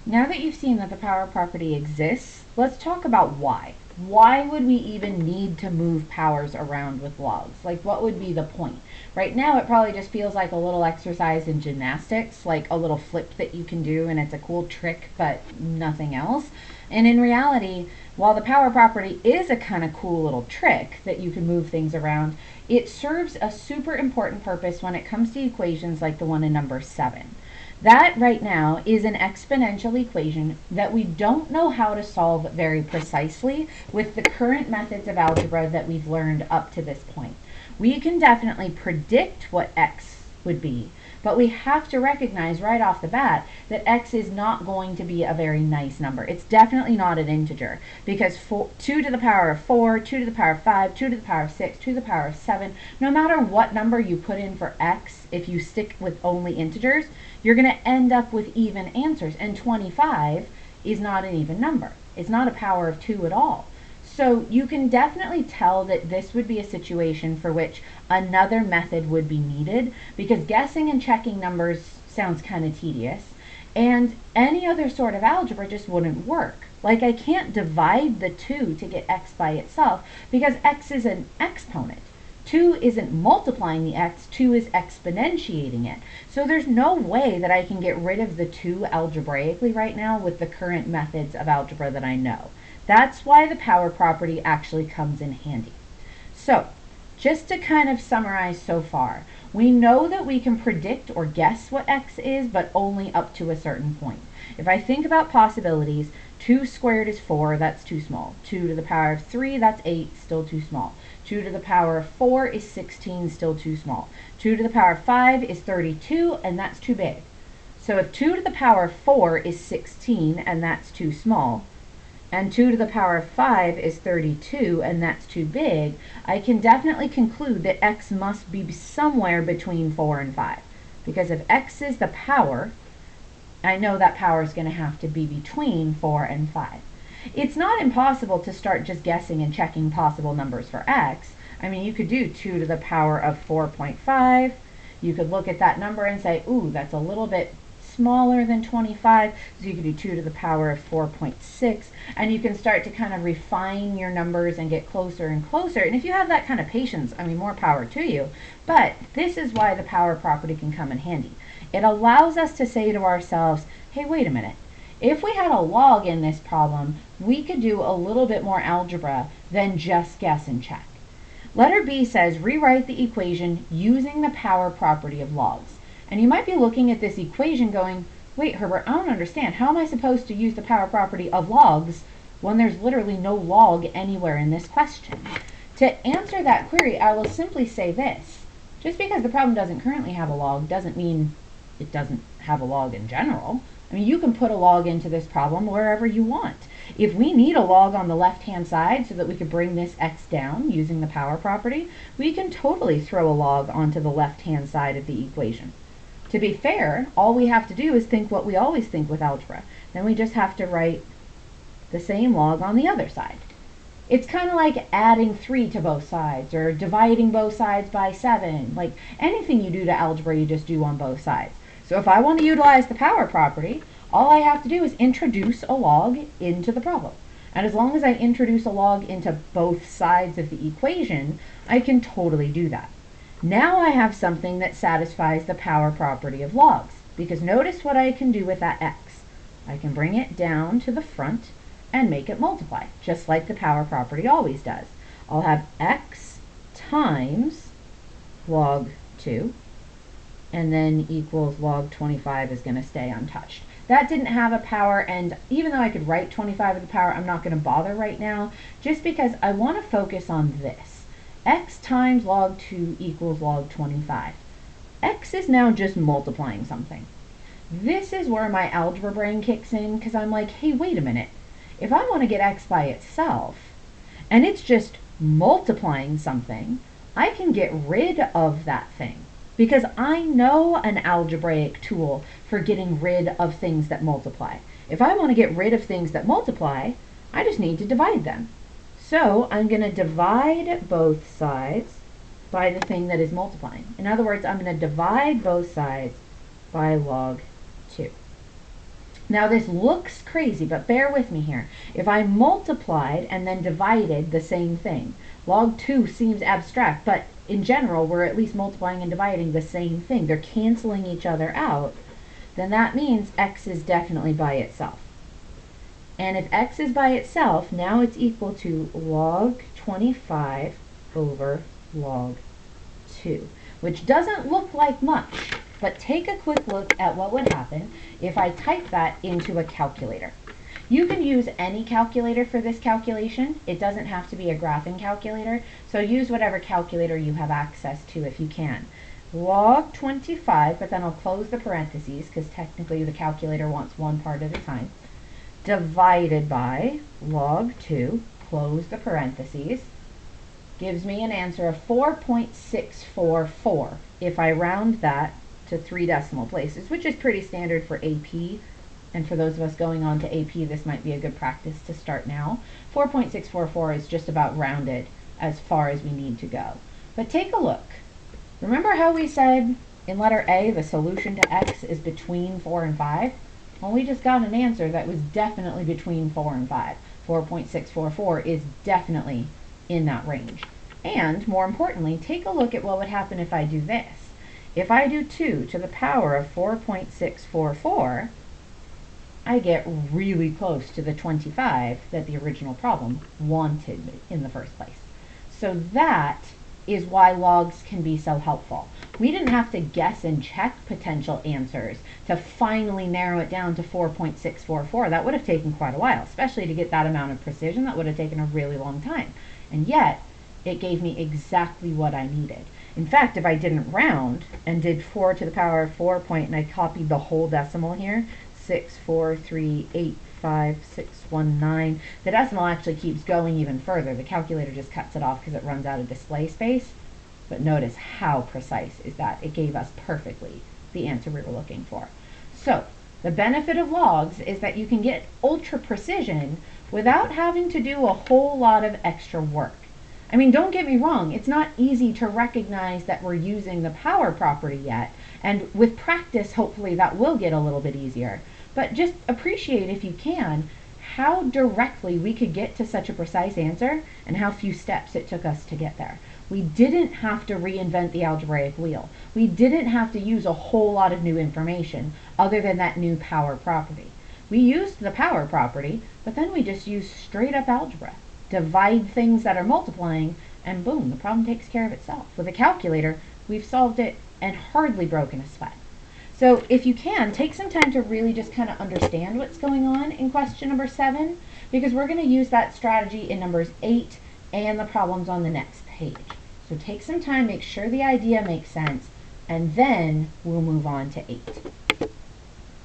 Now that you've seen that the power property exists, let's talk about why. Why would we even need to move powers around with logs? Like, what would be the point? Right now, it probably just feels like a little exercise in gymnastics, like a little flip that you can do, and it's a cool trick, but nothing else. And in reality, while the power property is a kind of cool little trick that you can move things around, it serves a super important purpose when it comes to equations like the one in number 7. That right now is an exponential equation that we don't know how to solve very precisely with the current methods of algebra that we've learned up to this point. We can definitely predict what x would be, but we have to recognize right off the bat that x is not going to be a very nice number. It's definitely not an integer, because 2 to the power of 4, 2 to the power of 5, 2 to the power of 6, 2 to the power of 7, no matter what number you put in for x, if you stick with only integers, you're going to end up with even answers. And 25 is not an even number. It's not a power of 2 at all. So you can definitely tell that this would be a situation for which another method would be needed, because guessing and checking numbers sounds kind of tedious, and any other sort of algebra just wouldn't work. Like, I can't divide the 2 to get x by itself because x is an exponent. 2 isn't multiplying the x, 2 is exponentiating it. So there's no way that I can get rid of the 2 algebraically right now with the current methods of algebra that I know. That's why the power property actually comes in handy. So, just to kind of summarize so far, we know that we can predict or guess what x is, but only up to a certain point. If I think about possibilities, 2 squared is 4, that's too small. 2 to the power of 3, that's 8, still too small. 2 to the power of 4 is 16, still too small. 2 to the power of 5 is 32, and that's too big. So if 2 to the power of 4 is 16, and that's too small, and 2 to the power of 5 is 32, and that's too big, I can definitely conclude that x must be somewhere between 4 and 5. Because if x is the power, I know that power is going to have to be between 4 and 5. It's not impossible to start just guessing and checking possible numbers for x. I mean, you could do 2 to the power of 4.5. You could look at that number and say, ooh, that's a little bit smaller than 25, so you could do 2 to the power of 4.6, and you can start to kind of refine your numbers and get closer and closer. And if you have that kind of patience, I mean, more power to you. But this is why the power property can come in handy. It allows us to say to ourselves, hey, wait a minute. If we had a log in this problem, we could do a little bit more algebra than just guess and check. Letter B says rewrite the equation using the power property of logs. And you might be looking at this equation going, wait, Herbert, I don't understand. How am I supposed to use the power property of logs when there's literally no log anywhere in this question? To answer that query, I will simply say this. Just because the problem doesn't currently have a log doesn't mean it doesn't have a log in general. I mean, you can put a log into this problem wherever you want. If we need a log on the left-hand side so that we could bring this x down using the power property, we can totally throw a log onto the left-hand side of the equation. To be fair, all we have to do is think what we always think with algebra. Then we just have to write the same log on the other side. It's kind of like adding 3 to both sides or dividing both sides by 7. Like anything you do to algebra, you just do on both sides. So if I want to utilize the power property, all I have to do is introduce a log into the problem. And as long as I introduce a log into both sides of the equation, I can totally do that. Now I have something that satisfies the power property of logs, because notice what I can do with that x. I can bring it down to the front and make it multiply, just like the power property always does. I'll have x times log 2, and then equals log 25 is going to stay untouched. That didn't have a power, and even though I could write 25 with the power, I'm not going to bother right now, just because I want to focus on this. X times log 2 equals log 25. X is now just multiplying something. This is where my algebra brain kicks in, because I'm like, hey, wait a minute. If I want to get x by itself, and it's just multiplying something, I can get rid of that thing. Because I know an algebraic tool for getting rid of things that multiply. If I want to get rid of things that multiply, I just need to divide them. So I'm going to divide both sides by the thing that is multiplying. In other words, I'm going to divide both sides by log 2. Now this looks crazy, but bear with me here. If I multiplied and then divided the same thing, log 2 seems abstract, but in general, we're at least multiplying and dividing the same thing. They're canceling each other out. Then that means x is definitely by itself. And if x is by itself, now it's equal to log 25 over log 2, which doesn't look like much, but take a quick look at what would happen if I type that into a calculator. You can use any calculator for this calculation. It doesn't have to be a graphing calculator, so use whatever calculator you have access to if you can. Log 25, but then I'll close the parentheses because technically the calculator wants one part at a time, divided by log 2, close the parentheses, gives me an answer of 4.644 if I round that to 3 decimal places, which is pretty standard for AP. And for those of us going on to AP, this might be a good practice to start now. 4.644 is just about rounded as far as we need to go. But take a look. Remember how we said in letter A, the solution to x is between 4 and 5? Well, we just got an answer that was definitely between 4 and 5. 4.644 is definitely in that range. And more importantly, take a look at what would happen if I do this. If I do 2 to the power of 4.644, I get really close to the 25 that the original problem wanted in the first place. So that is why logs can be so helpful. We didn't have to guess and check potential answers to finally narrow it down to 4.644. That would have taken quite a while, especially to get that amount of precision. That would have taken a really long time. And yet, it gave me exactly what I needed. In fact, if I didn't round and did 4 to the power of 4 and I copied the whole decimal here, 64385 619. The decimal actually keeps going even further. The calculator just cuts it off because it runs out of display space. But notice how precise is that. It gave us perfectly the answer we were looking for. So the benefit of logs is that you can get ultra precision without having to do a whole lot of extra work. I mean, don't get me wrong, it's not easy to recognize that we're using the power property yet, and with practice, hopefully that will get a little bit easier. But just appreciate, if you can, how directly we could get to such a precise answer and how few steps it took us to get there. We didn't have to reinvent the algebraic wheel. We didn't have to use a whole lot of new information other than that new power property. We used the power property, but then we just used straight up algebra. Divide things that are multiplying, and boom, the problem takes care of itself. With a calculator, we've solved it and hardly broken a sweat. So if you can, take some time to really just kind of understand what's going on in question number 7, because we're going to use that strategy in numbers 8 and the problems on the next page. So take some time, make sure the idea makes sense, and then we'll move on to 8.